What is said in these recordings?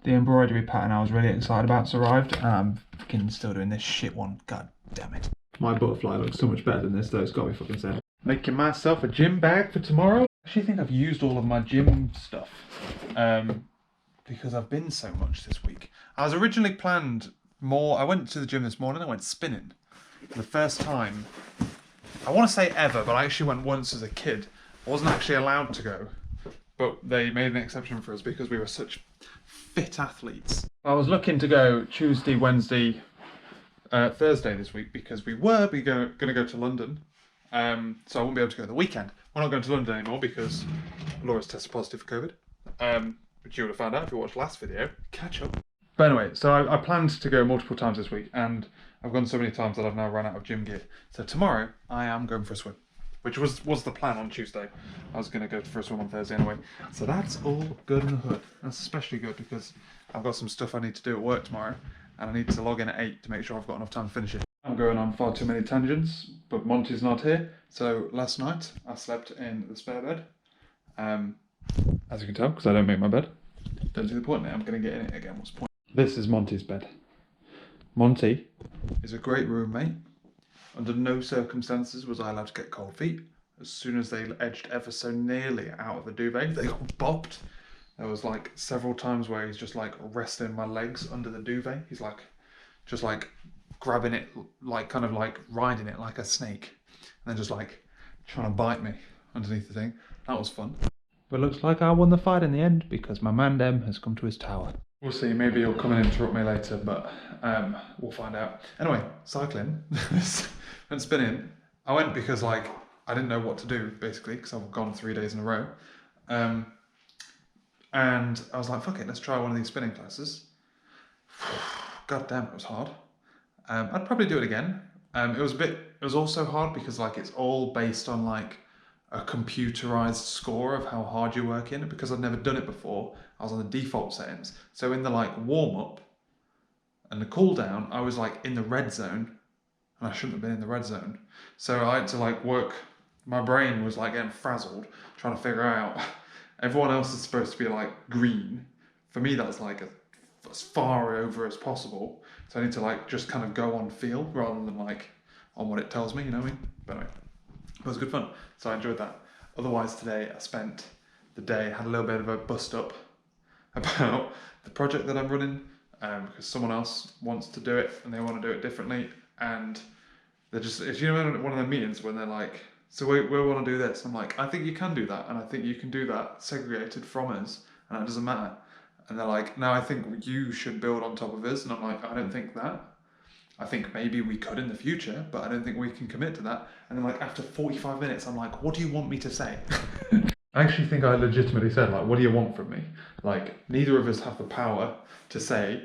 The embroidery pattern I was really excited about's arrived, and I'm fucking still doing this shit one. God damn it. My butterfly looks so much better than this though, it's gotta be fucking said. Making myself a gym bag for tomorrow. I actually think I've used all of my gym stuff because I've been so much this week. I was originally planned more. I went to the gym this morning, I went spinning for the first time. I want to say ever, but I actually went once as a kid. I wasn't actually allowed to go, but they made an exception for us because we were such fit athletes. I was looking to go Tuesday, Wednesday, Thursday this week because we were going to go to London, so I won't be able to go the weekend. We're not going to London anymore because Laura's tested positive for COVID, which you would have found out if you watched the last video. Catch up. But anyway, so I planned to go multiple times this week, and I've gone so many times that I've now run out of gym gear. So tomorrow I am going for a swim, which was the plan on Tuesday. I was going to go for a swim on Thursday anyway. So that's all good in the hood. That's especially good because I've got some stuff I need to do at work tomorrow, and I need to log in at 8 to make sure I've got enough time to finish it. I'm going on far too many tangents, but Monty's not here. So last night I slept in the spare bed. As you can tell, because I don't make my bed. Don't see the point in it. I'm going to get in it again. What's the point? This is Monty's bed. Monty is a great roommate. Under no circumstances was I allowed to get cold feet. As soon as they edged ever so nearly out of the duvet, they got bopped. There was like several times where he's just like resting my legs under the duvet. He's like, just like grabbing it, like kind of like riding it like a snake. And then just like trying to bite me underneath the thing. That was fun. But looks like I won the fight in the end because my man Dem has come to his tower. We'll see, maybe he'll come and interrupt me later, but we'll find out. Anyway, cycling, and spinning. I went because like, I didn't know what to do basically, because I've gone 3 days in a row. And I was like, fuck it, let's try one of these spinning classes. God damn, it was hard. I'd probably do it again. It was also hard because like, it's all based on like, a computerized score of how hard you're working. Because I'd never done it before, I was on the default settings. So in the like warm up and the cool down, I was like in the red zone, and I shouldn't have been in the red zone. So I had to like work, my brain was like getting frazzled, trying to figure out, everyone else is supposed to be like green. For me, that's like as far over as possible. So I need to like just kind of go on feel rather than like on what it tells me, you know what I mean? But anyway. It was good fun, so I enjoyed that. Otherwise today I spent the day, had a little bit of a bust up about the project that I'm running, because someone else wants to do it and they want to do it differently, and they're just, if you know one of the meetings when they're like, so we want to do this, I'm like, I think you can do that, and I think you can do that segregated from us, and it doesn't matter. And they're like, no, I think you should build on top of us, and I'm like, I don't think that. I think maybe we could in the future, but I don't think we can commit to that. And then like after 45 minutes, I'm like, what do you want me to say? I actually think I legitimately said like, what do you want from me? Like neither of us have the power to say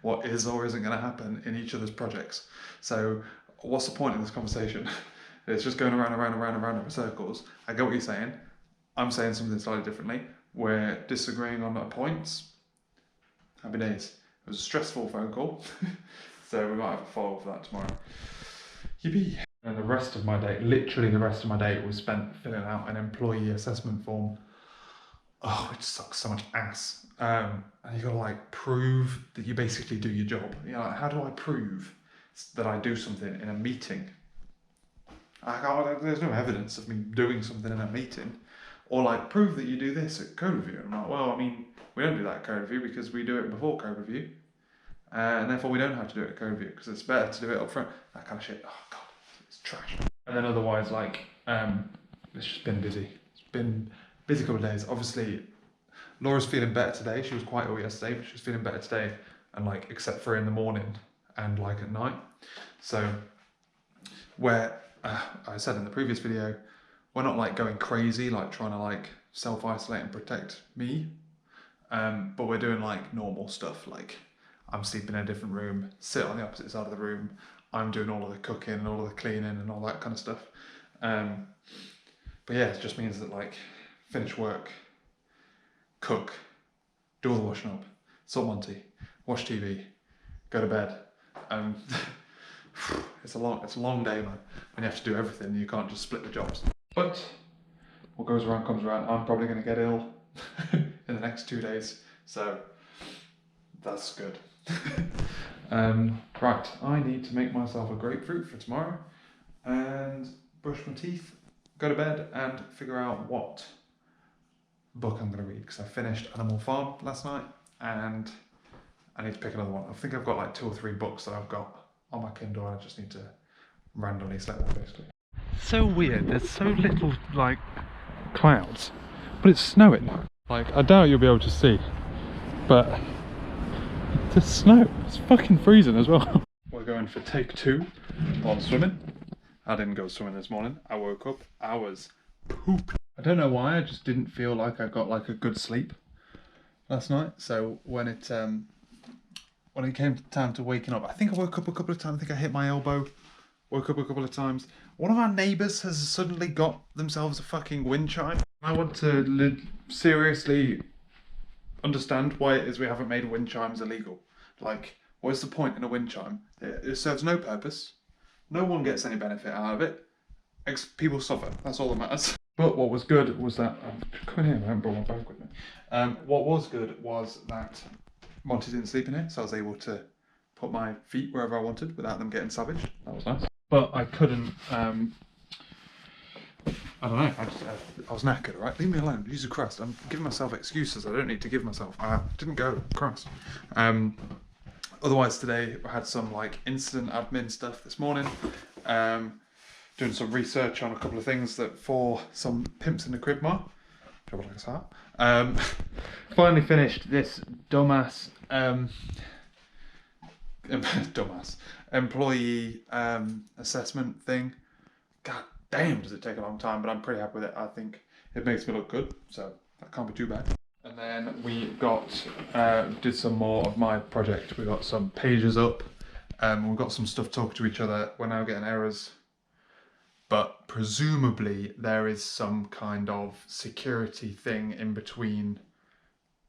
what is or isn't going to happen in each other's projects. So what's the point in this conversation? It's just going around in circles. I get what you're saying. I'm saying something slightly differently. We're disagreeing on our points. Happy days. It was a stressful phone call. So we might have a follow-up for that tomorrow. Yippee! And the rest of my day, literally the rest of my day, was spent filling out an employee assessment form. Oh, it sucks so much ass. And you gotta like prove that you basically do your job. You know, like, how do I prove that I do something in a meeting? There's no evidence of me doing something in a meeting. Or like, prove that you do this at code review. I'm like, well, I mean, we don't do that at code review because we do it before code review. And therefore we don't have to do it at code review because it's better to do it up front. That kind of shit. Oh god, it's trash. And then otherwise, like, it's just been busy. It's been a busy couple of days. Obviously, Laura's feeling better today. She was quite ill yesterday, but she's feeling better today. And like, except for in the morning and like at night. So, where I said in the previous video, we're not like going crazy, like trying to like self-isolate and protect me. But we're doing like normal stuff, like I'm sleeping in a different room, sit on the opposite side of the room. I'm doing all of the cooking and all of the cleaning and all that kind of stuff. But yeah, it just means that like finish work, cook, do all the washing up, sort Monty, watch TV, go to bed. It's a long day, man. When you have to do everything, you can't just split the jobs. But what goes around comes around. I'm probably going to get ill in the next 2 days. So That's good. Right, I need to make myself a grapefruit for tomorrow and brush my teeth, go to bed and figure out what book I'm going to read, because I finished Animal Farm last night and I need to pick another one. I think I've got like 2 or 3 books that I've got on my Kindle and I just need to randomly select them basically. So weird, there's so little like clouds, but it's snowing. Like, I doubt you'll be able to see, but the snow, it's fucking freezing as well. We're going for take 2 on swimming. I didn't go swimming this morning. I woke up, I was pooped. I don't know why, I just didn't feel like I got like a good sleep last night. So when it came time to waking up, I think I woke up a couple of times. I think I hit my elbow, woke up a couple of times. One of our neighbours has suddenly got themselves a fucking wind chime. I want to seriously understand why it is we haven't made wind chimes illegal. Like, what's the point in a wind chime? It serves no purpose. No one gets any benefit out of it. People suffer. That's all that matters. But what was good was that... come here, I haven't brought my bag with me. What was good was that Monty didn't sleep in here, so I was able to put my feet wherever I wanted without them getting savaged. That was nice. But I couldn't... I don't know, I was knackered, right? Leave me alone, Jesus Christ. I'm giving myself excuses I don't need to give myself. I didn't go, Christ. Otherwise today I had some like incident admin stuff this morning. Doing some research on a couple of things that for some pimps in the crib mar. Trouble like that. Finally finished this dumbass employee assessment thing. God damn, does it take a long time, but I'm pretty happy with it. I think it makes me look good, so that can't be too bad. And then we got, did some more of my project. We got some pages up, we've got some stuff talking to each other. We're now getting errors, but presumably there is some kind of security thing in between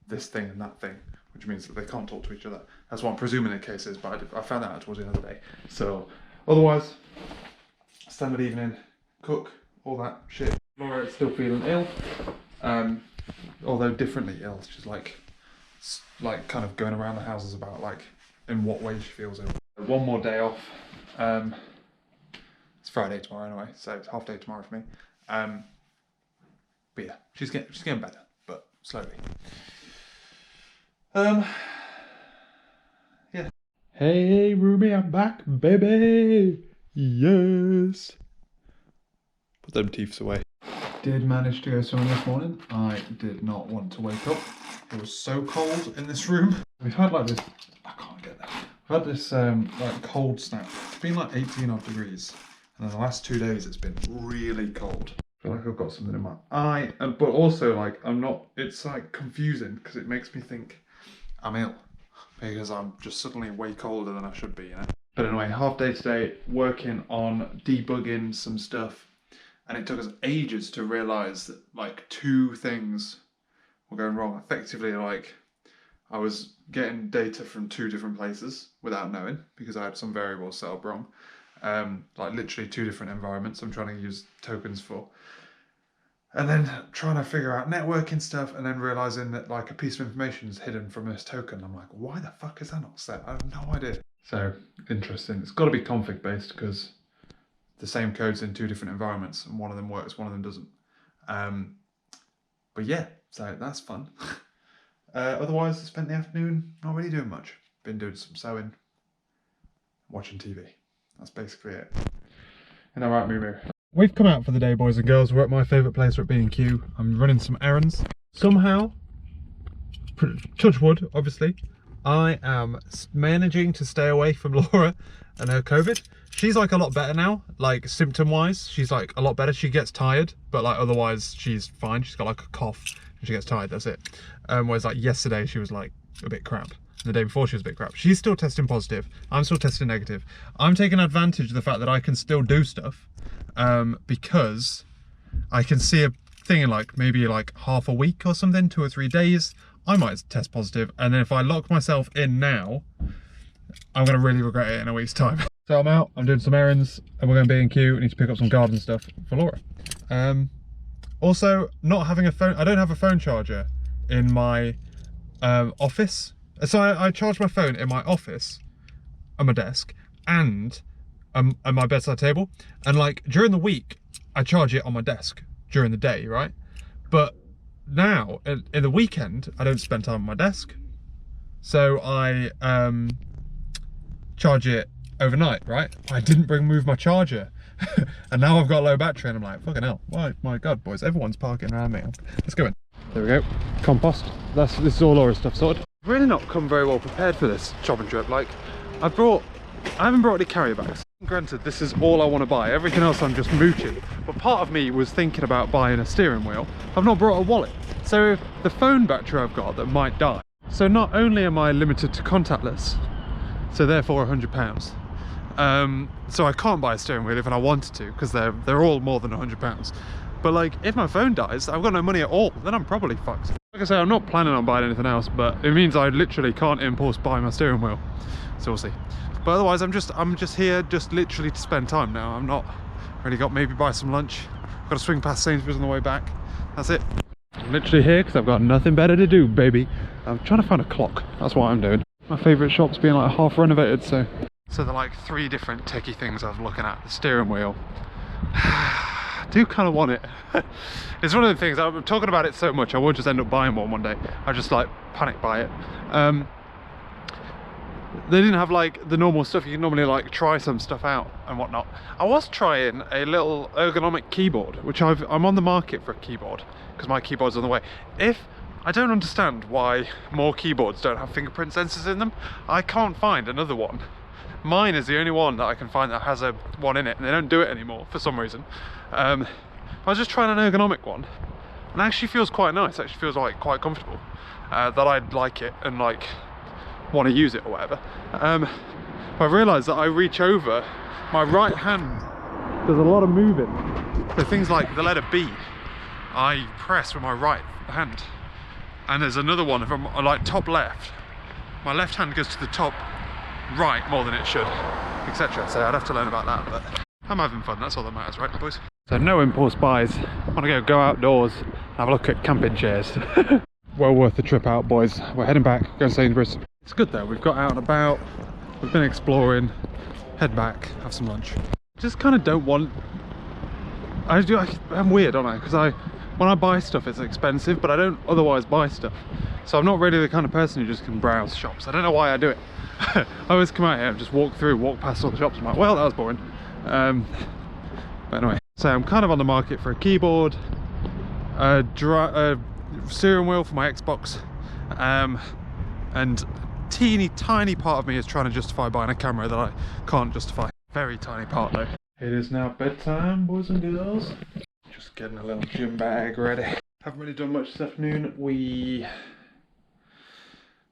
this thing and that thing, which means that they can't talk to each other. That's what I'm presuming the case is, but I found that out towards the end of the day. So, otherwise, standard evening, cook, all that shit. Laura is still feeling ill, although differently ill. She's like kind of going around the houses about like in what way she feels ill. One more day off. It's Friday tomorrow anyway, so it's half day tomorrow for me. But yeah, she's getting better, but slowly. Yeah. Hey Ruby, I'm back, baby. Yes. Put them teeths away. Did manage to go swimming this morning. I did not want to wake up. It was so cold in this room. We've had like this, I can't get that. We've had this like cold snap. It's been like 18 odd degrees. And in the last 2 days it's been really cold. I feel like I've got something in my eye. But also like I'm not, it's like confusing because it makes me think I'm ill. Because I'm just suddenly way colder than I should be, you know? But anyway, half day today, working on debugging some stuff. And it took us ages to realise that like 2 things were going wrong. Effectively, like I was getting data from 2 different places without knowing because I had some variables set up wrong. Like literally 2 different environments I'm trying to use tokens for. And then trying to figure out networking stuff and then realising that like a piece of information is hidden from this token. I'm like, why the fuck is that not set? I have no idea. So, interesting. It's got to be config based because the same code's in 2 different environments and one of them works, one of them doesn't. But yeah, so that's fun. Otherwise, I spent the afternoon not really doing much. Been doing some sewing, watching TV. That's basically it. And alright, Moo. We've come out for the day, boys and girls. We're at my favourite place, we're at B&Q. I'm running some errands. Somehow, touch wood, obviously, I am managing to stay away from Laura and her COVID. She's like a lot better now, like symptom wise, she's like a lot better. She gets tired, but like otherwise she's fine. She's got like a cough and she gets tired, that's it. Whereas like yesterday she was like a bit crap. The day before she was a bit crap. She's still testing positive. I'm still testing negative. I'm taking advantage of the fact that I can still do stuff because I can see a thing in like maybe like half a week or something, 2 or 3 days. I might test positive, and then if I lock myself in now, I'm gonna really regret it in a week's time. So I'm out, I'm doing some errands, and we're going to B&Q. I need to pick up some garden stuff for Laura. Also, not having a phone, I don't have a phone charger in my office, So I charge my phone in my office, on my desk, and on my bedside table. And like during the week, I charge it on my desk during the day, right? But now, in the weekend, I don't spend time on my desk. So I charge it overnight, right? I didn't move my charger. And now I've got low battery and I'm like, fucking hell. Why, my God, boys, everyone's parking around me. Let's go in. There we go. Compost. This is all Laura's stuff sorted. I've really not come very well prepared for this shopping trip. Like, I haven't brought any carrier bags. Granted, this is all I want to buy. Everything else I'm just mooching. But part of me was thinking about buying a steering wheel. I've not brought a wallet. So the phone battery I've got that might die. So not only am I limited to contactless, so therefore £100. So I can't buy a steering wheel if I wanted to, because they're all more than £100. But like, if my phone dies, I've got no money at all, then I'm probably fucked. Like I say, I'm not planning on buying anything else, but it means I literally can't impulse buy my steering wheel. So we'll see. But otherwise, I'm just here, just literally to spend time now. I'm not really got maybe buy some lunch. I've got to swing past Sainsbury's on the way back. That's it. I'm literally here because I've got nothing better to do, baby. I'm trying to find a clock. That's what I'm doing. My favourite shop's being like half renovated, so they're like 3 different techie things I was looking at. The steering wheel. I do kind of want it. It's one of the things, I'm talking about it so much, I would just end up buying one day. I just like panic buy it. They didn't have like the normal stuff. You can normally like try some stuff out and whatnot. I was trying a little ergonomic keyboard, which I'm on the market for a keyboard because my keyboard's on the way. I don't understand why more keyboards don't have fingerprint sensors in them. I can't find another one. Mine is the only one that I can find that has one in it, and they don't do it anymore for some reason. I was just trying an ergonomic one, and it actually feels quite nice. It actually feels like quite comfortable. That I'd like it and like want to use it or whatever. But I realised that I reach over, my right hand does a lot of moving. So things like the letter B, I press with my right hand. And there's another one from like top left. My left hand goes to the top right more than it should, etc. So I'd have to learn about that, but I'm having fun, that's all that matters, right boys? So no impulse buys. I want to go outdoors and have a look at camping chairs. Well worth the trip out, boys. We're heading back, going to Sainsbury's. It's good though, we've got out and about, we've been exploring, head back, have some lunch. Just kind of don't want, I'm weird, aren't I? Because when I buy stuff it's expensive, but I don't otherwise buy stuff. So I'm not really the kind of person who just can browse shops. I don't know why I do it. I always come out here and just walk past all the shops. I'm like, well, that was boring. But anyway, so I'm kind of on the market for a keyboard, a steering wheel for my Xbox, and teeny tiny part of me is trying to justify buying a camera that I can't justify. Very tiny part though. It is now bedtime, boys and girls. Just getting a little gym bag ready. Haven't really done much this afternoon. We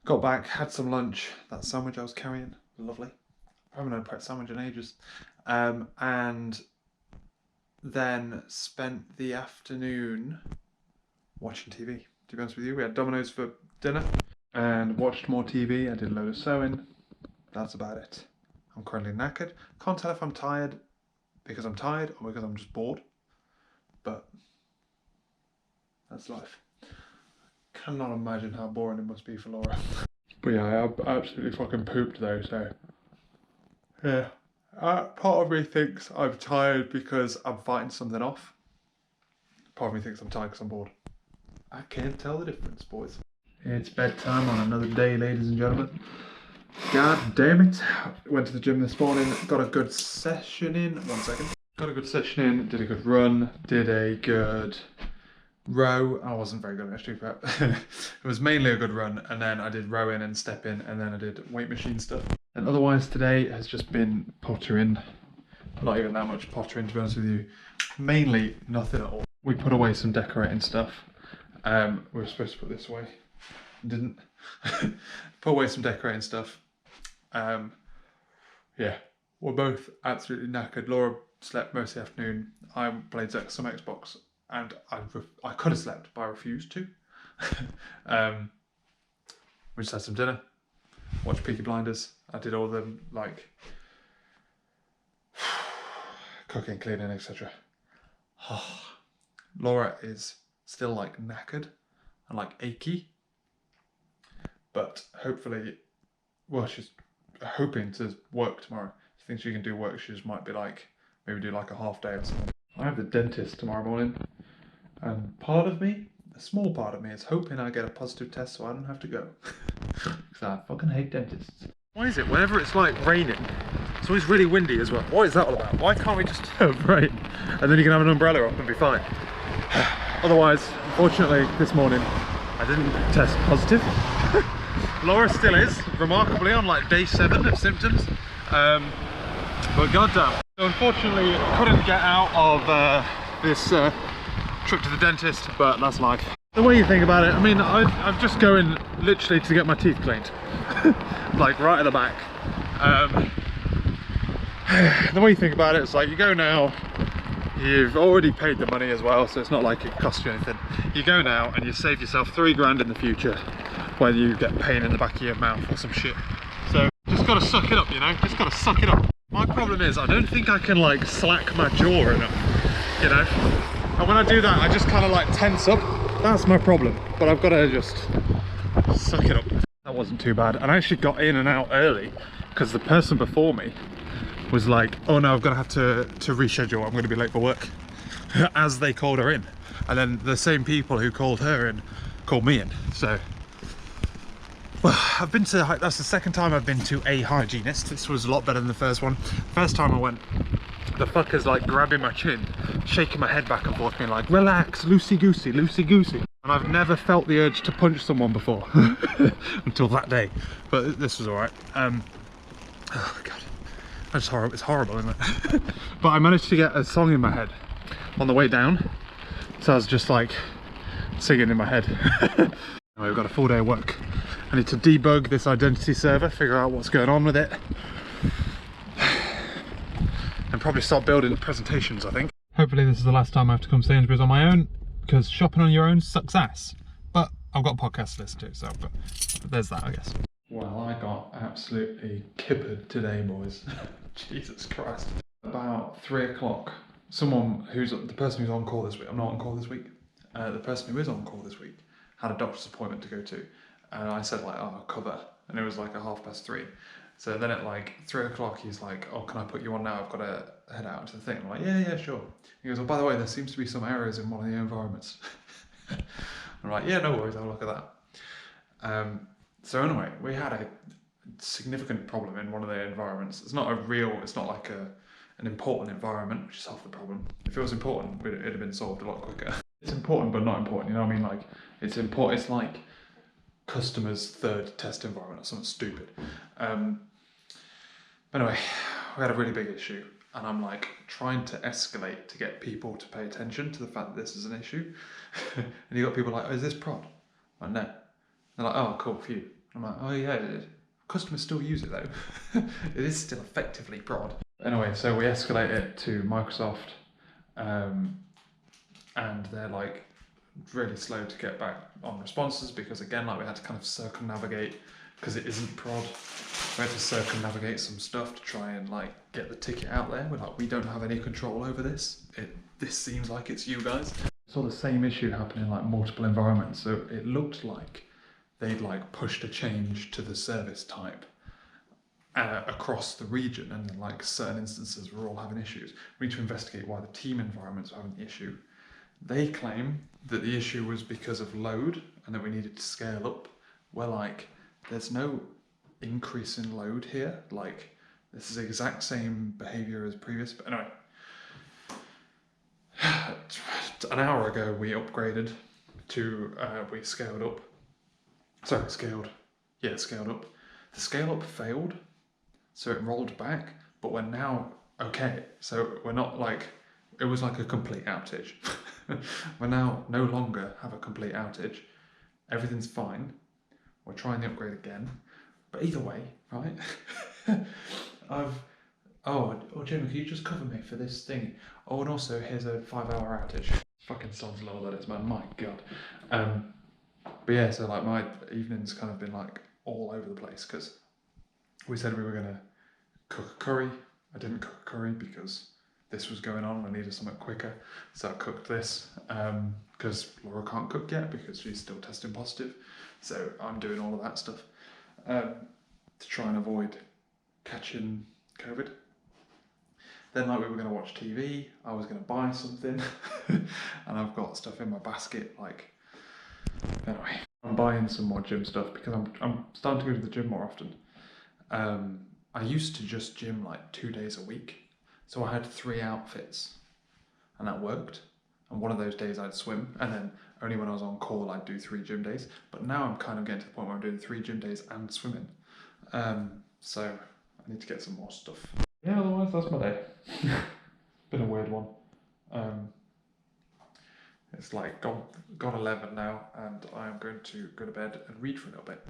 got back, had some lunch. That sandwich I was carrying, lovely. I haven't had a prep sandwich in ages. And then spent the afternoon watching TV. To be honest with you, we had Domino's for dinner and watched more TV. I did a load of sewing. That's about it. I'm currently knackered. Can't tell if I'm tired because I'm tired or because I'm just bored. But that's life. Cannot imagine how boring it must be for Laura. But yeah, I absolutely fucking pooped though, so yeah. Part of me thinks I'm tired because I'm fighting something off. Part of me thinks I'm tired because I'm bored. I can't tell the difference, boys. It's bedtime on another day, ladies and gentlemen. God damn it. Went to the gym this morning, got a good session in. 1 second. Got a good session in, did a good run, did a good row. I wasn't very good actually, but it was mainly a good run, and then I did rowing and stepping, and then I did weight machine stuff. And otherwise today has just been pottering. Not even that much pottering, to be honest with you. Mainly nothing at all. We put away some decorating stuff. We were supposed to put this away, didn't. Put away some decorating stuff. Yeah, we're both absolutely knackered. Laura slept most of the afternoon. I played some Xbox, and I could have slept, but I refused to. We just had some dinner, watched Peaky Blinders. I did all the like cooking, cleaning, etc. Laura is still like knackered and like achy, but hopefully, well, she's hoping to work tomorrow. She thinks she can do work. She just might be like, maybe do like a half day or something. I have the dentist tomorrow morning, and part of me, a small part of me, is hoping I get a positive test so I don't have to go. Because I fucking hate dentists. Why is it whenever it's like raining, it's always really windy as well? What is that all about? Why can't we just have rain and then you can have an umbrella up and be fine? Otherwise, unfortunately, this morning I didn't test positive. Laura still is, remarkably, on like day 7 of symptoms. But goddamn. So unfortunately, couldn't get out of this trip to the dentist, but that's life. The way you think about it, I mean, I'm just going literally to get my teeth cleaned. Like right at the back. The way you think about it, it's like you go now, you've already paid the money as well, so it's not like it costs you anything. You go now and you save yourself 3 grand in the future, whether you get pain in the back of your mouth or some shit. So just gotta suck it up, you know, just gotta suck it up. My problem is I don't think I can like slack my jaw enough, you know, and when I do that I just kind of like tense up. That's my problem, but I've got to just suck it up. That wasn't too bad, and I actually got in and out early because the person before me was like, oh no, I'm gonna have to reschedule, I'm gonna be late for work, as they called her in, and then the same people who called her in called me in. So well, I've been to, that's the second time I've been to a hygienist. This was a lot better than the first one. First time I went, the fucker's like grabbing my chin, shaking my head back and forth, being like, relax, loosey-goosey, loosey-goosey. And I've never felt the urge to punch someone before, until that day. But this was all right. Oh God, that's horrible. It's horrible, isn't it? But I managed to get a song in my head on the way down. So I was just like singing in my head. Now we've got a full day of work. I need to debug this identity server, figure out what's going on with it, and probably start building presentations, I think. Hopefully this is the last time I have to come Sainsbury's on my own, because shopping on your own sucks ass. But I've got podcasts to listen to, so but there's that, I guess. Well, I got absolutely kippered today, boys. Jesus Christ. About 3 o'clock, someone who's, the person who's on call this week, I'm not on call this week, the person who is on call this week had a doctor's appointment to go to. And I said like, oh, I'll cover. And it was like 3:30. So then at like 3 o'clock, he's like, oh, can I put you on now? I've got to head out to the thing. I'm like, yeah, sure. He goes, oh, by the way, there seems to be some errors in one of the environments. I'm like, yeah, no worries, I'll look at that. So anyway, we had a significant problem in one of the environments. It's not like an important environment, which is half the problem. If it was important, it'd have been solved a lot quicker. It's important, but not important, you know what I mean? Like, it's important, it's like customer's 3rd test environment or something stupid. Anyway, we had a really big issue, and I'm like trying to escalate to get people to pay attention to the fact that this is an issue. And you got people like, oh, is this prod? I'm like, no. They're like, oh, cool, for you. I'm like, oh yeah, it is. Customers still use it though. It is still effectively prod. Anyway, so we escalate it to Microsoft, and they're like really slow to get back on responses, because again, like we had to kind of circumnavigate, because it isn't prod, we had to circumnavigate some stuff to try and like get the ticket out there. We're like, we don't have any control over this. This seems like it's you guys. Saw the same issue happen in like multiple environments, so it looked like they'd like pushed a change to the service type across the region, and like certain instances were all having issues. We need to investigate why the team environments were having the issue. They claim that the issue was because of load and that we needed to scale up. We're like, there's no increase in load here. Like, this is the exact same behavior as previous. But anyway, an hour ago we upgraded to, we scaled up. Sorry, scaled up. The scale up failed, so it rolled back, but we're now okay. So we're not like, it was like a complete outage. We now no longer have a complete outage. Everything's fine. We're trying the upgrade again. But either way, right? Oh, Jamie, can you just cover me for this thing? Oh, and also here's a 5-hour outage. Fucking sounds low that is, man. My God. But yeah, so like my evening's kind of been like all over the place, because we said we were gonna cook a curry. I didn't cook a curry because this was going on. I needed something quicker, so I cooked this because Laura can't cook yet because she's still testing positive. So I'm doing all of that stuff to try and avoid catching COVID. Then like we were going to watch TV, I was going to buy something and I've got stuff in my basket, like, anyway. I'm buying some more gym stuff because I'm starting to go to the gym more often. I used to just gym like 2 days a week. So I had 3 outfits and that worked. And one of those days I'd swim, and then only when I was on call I'd do 3 gym days. But now I'm kind of getting to the point where I'm doing 3 gym days and swimming. So I need to get some more stuff. Yeah, otherwise that's my day. Been a weird one. It's like gone 11 now, and I am going to go to bed and read for a little bit.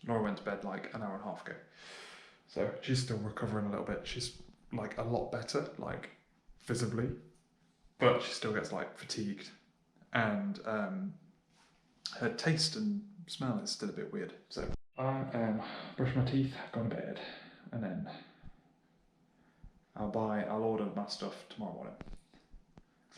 Laura went to bed like an hour and a half ago. So she's still recovering a little bit. She's like a lot better, like visibly, but she still gets like fatigued, and her taste and smell is still a bit weird. So I am brushing my teeth, going to bed, and then I'll order my stuff tomorrow morning.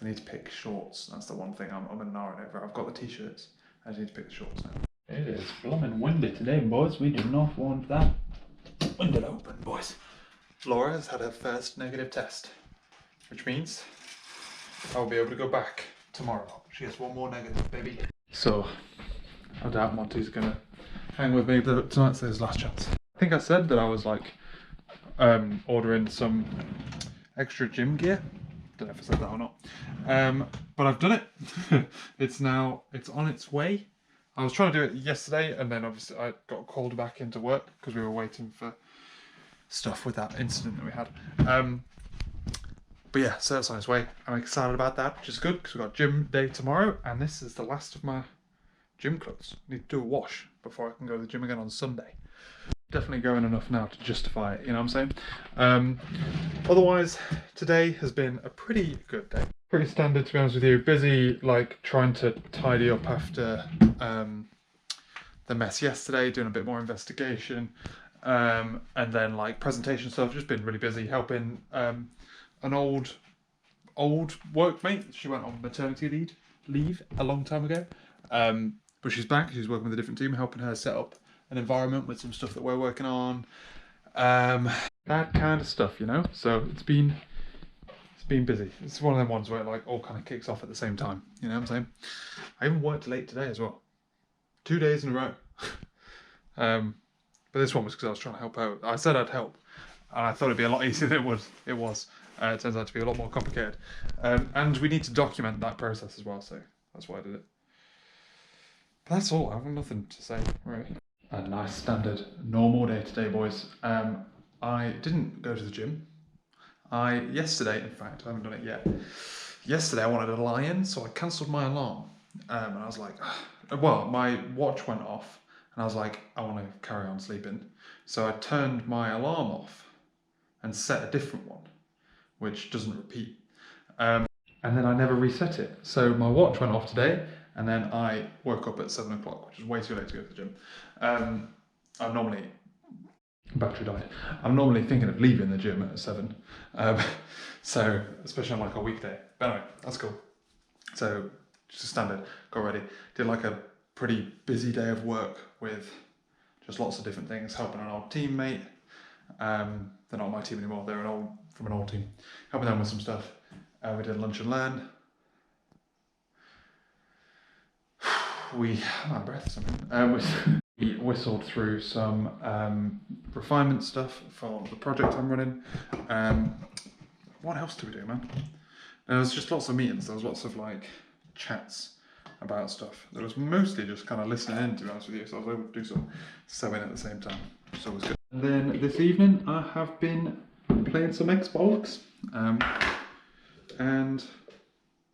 I need to pick shorts. That's the one thing I'm an hour over. I've got the t-shirts. I just need to pick the shorts now. It is blooming windy today, boys. We do not want that window open, boys. Laura has had her first negative test, which means I'll be able to go back tomorrow. She has one more negative, baby. So I doubt Monty's gonna hang with me tonight's his last chance. I think I said that I was like ordering some extra gym gear. Don't know if I said that or not, but I've done it. It's on its way. I was trying to do it yesterday, and then obviously I got called back into work because we were waiting for stuff with that incident that we had. But yeah, so it's on its way. I'm excited about that, which is good because we've got gym day tomorrow, and this is the last of my gym clothes. I need to do a wash before I can go to the gym again on Sunday. Definitely going enough now to justify it, you know what I'm saying? Otherwise, today has been a pretty good day. Pretty standard, to be honest with you. Busy, like, trying to tidy up after the mess yesterday, doing a bit more investigation, and then, like, presentation stuff. Just been really busy helping an old workmate. She went on maternity leave a long time ago, but she's back. She's working with a different team, helping her set up an environment with some stuff that we're working on, that kind of stuff, you know. So it's been busy. It's one of them ones where it like all kind of kicks off at the same time, you know what I'm saying? I even worked late today as well, 2 days in a row. But this one was because I was trying to help out. I said I'd help, and I thought it'd be a lot easier than it was. It turns out to be a lot more complicated, and we need to document that process as well, so that's why I did it. But that's all. I have nothing to say, really. A nice standard normal day today, boys. I didn't go to the gym. Yesterday, in fact, I haven't done it yet. Yesterday I wanted a lie-in, so I cancelled my alarm. And I was like, well, my watch went off, and I was like, I want to carry on sleeping. So I turned my alarm off and set a different one, which doesn't repeat. And then I never reset it. So my watch went off today, and then I woke up at 7 o'clock, which is way too late to go to the gym. Battery died. I'm normally thinking of leaving the gym at 7. So, especially on like a weekday. But anyway, that's cool. So, just a standard, got ready. Did like a pretty busy day of work with just lots of different things, helping an old teammate. They're not my team anymore, they're from an old team. Helping them with some stuff. We did lunch and learn. I'm out of breath or something. We whistled through some refinement stuff for the project I'm running. What else do we do, man? There was just lots of meetings. There was lots of like chats about stuff. There was mostly just kind of listening in, to be honest with you. So I was able to do some sewing at the same time, which is always good. And then this evening I have been playing some Xbox and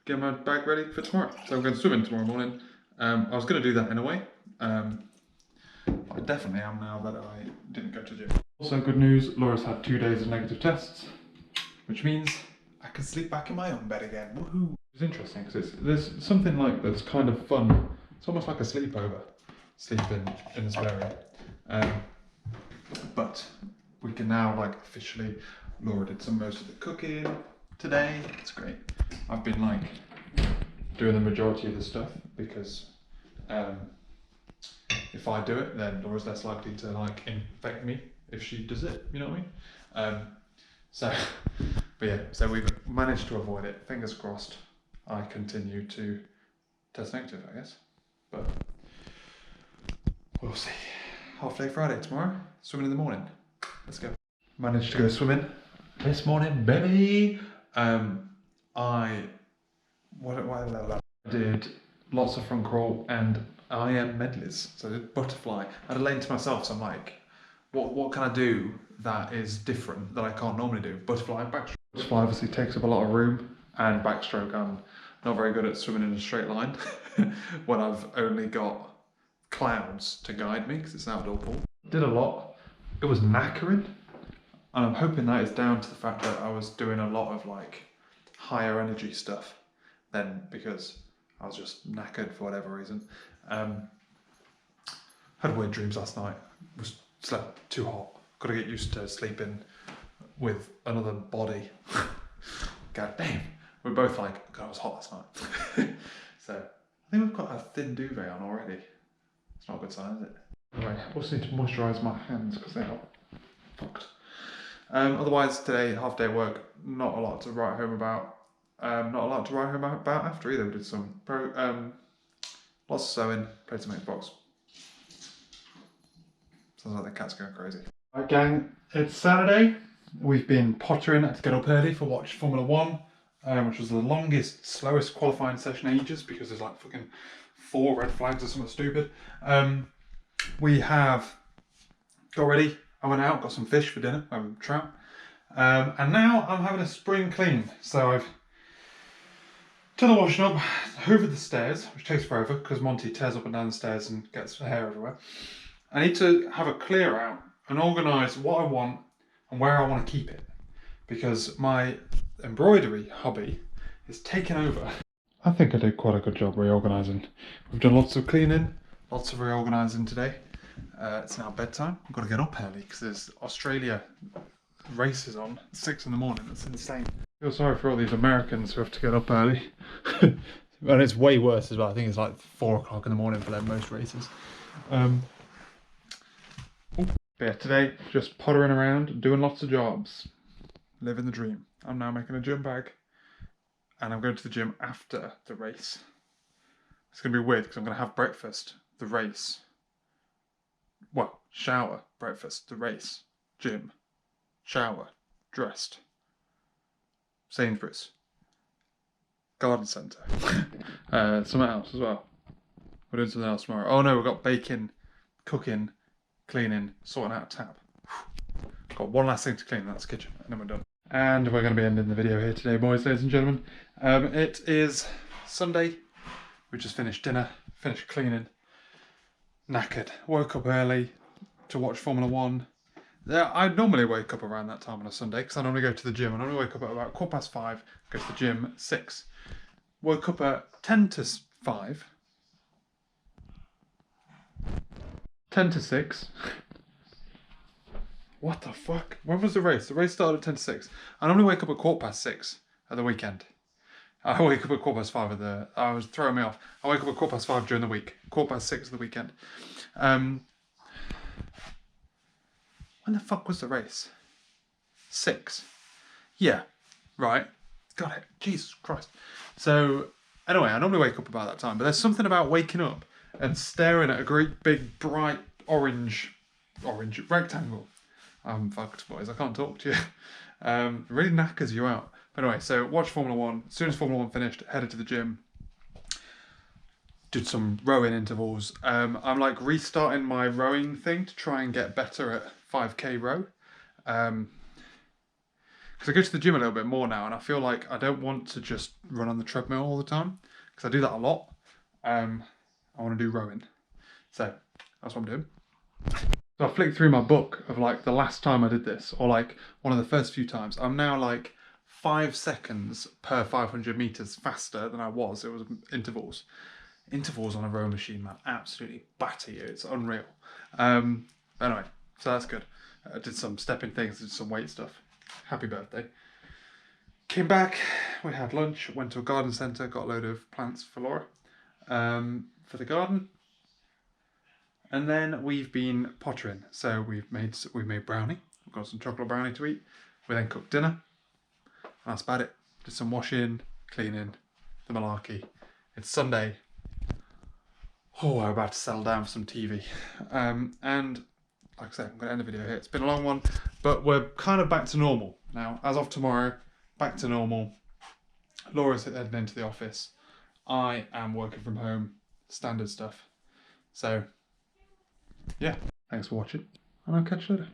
getting my bag ready for tomorrow. So I'm going swimming tomorrow morning. I was going to do that in a way. I definitely am now that I didn't go to the gym. Also good news, Laura's had 2 days of negative tests, which means I can sleep back in my own bed again. Woohoo! It's interesting because there's something like that's kind of fun. It's almost like a sleepover, sleeping in the spare room. But we can now like officially, Laura did most of the cooking, Today, it's great. I've been like doing the majority of the stuff because if I do it, then Laura's less likely to like infect me if she does it, you know what I mean? But yeah, so we've managed to avoid it. Fingers crossed I continue to test negative, I guess. But we'll see. Half day Friday tomorrow, swimming in the morning. Let's go. Managed to go swimming this morning, baby. I did lots of front crawl and IM medleys. So I did butterfly. I had a lane to myself, so I'm like, what can I do that is different that I can't normally do? Butterfly and backstroke. Butterfly obviously takes up a lot of room, and backstroke I'm not very good at swimming in a straight line when I've only got clouds to guide me because it's an outdoor pool. Did a lot. It was knackering, and I'm hoping that is down to the fact that I was doing a lot of like higher energy stuff then because I was just knackered for whatever reason. Had weird dreams last night. Slept too hot. Got to get used to sleeping with another body. God damn. We're both like, God, it was hot last night. So I think we've got a thin duvet on already. It's not a good sign, is it? Anyway, I also need to moisturise my hands because they're not fucked. Otherwise, today, half day work, not a lot to write home about. Not a lot to write home about after either. We did some lots of sewing, played some Xbox. Sounds like the cat's going crazy. Right, gang, it's Saturday. We've been pottering. I had to get up early for watch Formula 1, which was the longest, slowest qualifying session ages because there's like fucking 4 red flags or something stupid. We have got ready. I went out, got some fish for dinner, trout. And now I'm having a spring clean. So I've done the washing up, hoovered the stairs, which takes forever because Monty tears up and down the stairs and gets hair everywhere. I need to have a clear out and organise what I want and where I want to keep it because my embroidery hobby is taking over. I think I did quite a good job reorganising. We've done lots of cleaning, lots of reorganising today. It's now bedtime. I've got to get up early because there's Australia races on at 6 in the morning. That's insane. I feel sorry for all these Americans who have to get up early. And it's way worse as well. I think it's like 4 o'clock in the morning for most races. But yeah, today, just pottering around, doing lots of jobs. Living the dream. I'm now making a gym bag. And I'm going to the gym after the race. It's going to be weird because I'm going to have breakfast, the race. Well, shower, breakfast, the race, gym, shower, dressed. Sainsbury's. Garden centre. Something else as well. We're doing something else tomorrow. Oh no, we've got baking, cooking, cleaning, sorting out a tap. Got one last thing to clean, that's the kitchen, and then we're done. And we're going to be ending the video here today, boys, ladies and gentlemen. It is Sunday. We just finished dinner, finished cleaning, knackered. Woke up early to watch Formula 1. I normally wake up around that time on a Sunday because I normally go to the gym. I normally wake up at about 5:15, go to the gym at 6. Woke up at 10 to 5. 10 to 6. What the fuck? When was the race? The race started at 10 to 6. I normally wake up at 6:15 at the weekend. I wake up at 5:15 at the... I was throwing me off. I wake up at 5:15 during the week. 6:15 at the weekend. When the fuck was the race? 6. Yeah. Right. Got it. Jesus Christ. So, anyway, I normally wake up about that time. But there's something about waking up and staring at a great big bright orange rectangle. I'm fucked, boys. I can't talk to you. Really knackers you out. But anyway, so watched Formula 1. As soon as Formula 1 finished, headed to the gym. Did some rowing intervals. I'm like restarting my rowing thing to try and get better at 5k row. Because I go to the gym a little bit more now and I feel like I don't want to just run on the treadmill all the time. Because I do that a lot. I want to do rowing. So that's what I'm doing. So I flicked through my book of like the last time I did this, or like one of the first few times. I'm now like 5 seconds per 500 meters faster than I was. It was intervals. Intervals on a row machine, man, absolutely batter you. It's unreal. Anyway, so that's good. I did some stepping things, did some weight stuff. Happy birthday. Came back, we had lunch, went to a garden centre, got a load of plants for Laura, for the garden. And then we've been pottering. So we've made brownie. We've got some chocolate brownie to eat. We then cooked dinner. That's about it. Did some washing, cleaning, the malarkey. It's Sunday. Oh, I'm about to settle down for some TV. And like I said, I'm going to end the video here. It's been a long one, but we're kind of back to normal now. As of tomorrow, back to normal. Laura's heading into the office. I am working from home. Standard stuff. So, yeah. Thanks for watching, and I'll catch you later.